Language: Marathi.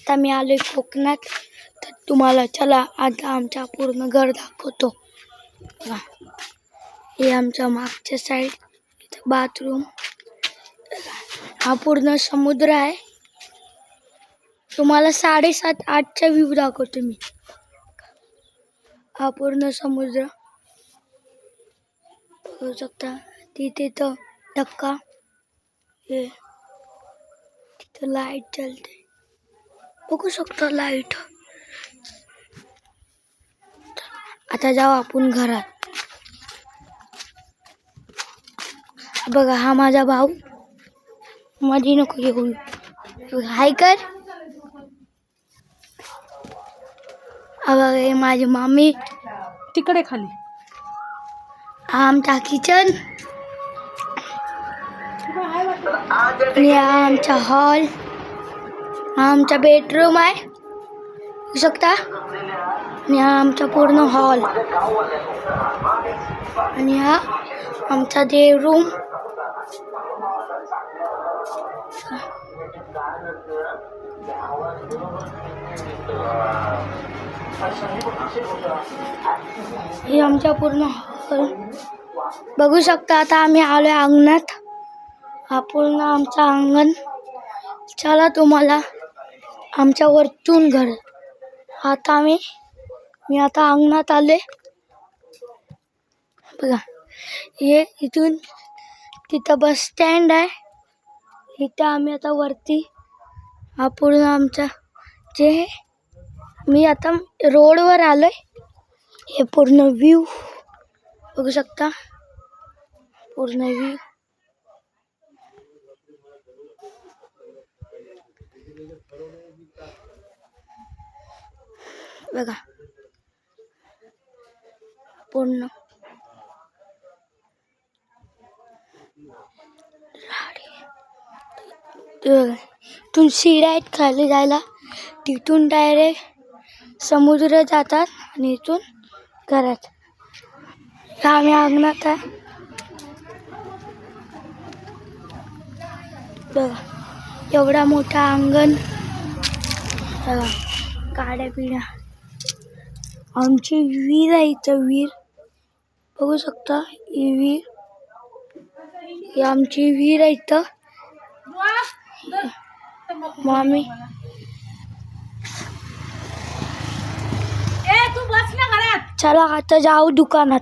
आता मी आलोय कोकणात. तर तुम्हाला चला आता आमच्या पूर्ण घर दाखवतो. बघा, हे आमच्या मागच्या साईड, इथं बाथरूम. हा पूर्ण समुद्र आहे. तुम्हाला 7:30-8चा व्ह्यू दाखवतो मी. हा पूर्ण समुद्र बघू शकता. तिथे तर धक्का, हे तिथं लाईट चालते, बघू शकता लाईट. आता जाऊ आपण घरात. बघा, हा माझा भाऊ. मध्ये नको येऊ. हाय कर. बघा, हे माझी मामी तिकडे खाली. हा आमचा किचन आणि हा आमचा हॉल. हा आमचा बेडरूम आहे, बघू शकता. आणि हा आमचा पूर्ण हॉल. आणि हा आमचा देवरूम. हे आमचा पूर्ण हॉल बघू शकता. आता आम्ही आलोय अंगणात. हा पूर्ण आमचा अंगण. चला तुम्हाला आमच्या वरतून घर. आता मी आता अंगणात आले. बघा, हे इथून तिथं बस स्टँड आहे. इथं आम्ही आता वरती. हा पूर्ण आमचा जे मी आता रोडवर आलोय. हे पूर्ण व्ह्यू बघू शकता, पूर्ण व्ह्यू. बघा, पूर्ण तिथून शिड्या आहेत खाली जायला. तिथून डायरेक्ट समुद्र जातात आणि इथून घरात. आम्ही अंगणात आहे. बघा, एवढा मोठा अंगण. बघा, काड्या पिढ्या. आमची विहीर आहे इथं, विहीर बघू शकता. ही विहीर, ही आमची विहीर आहे इथं. मामी चला आता जाऊ दुकानात.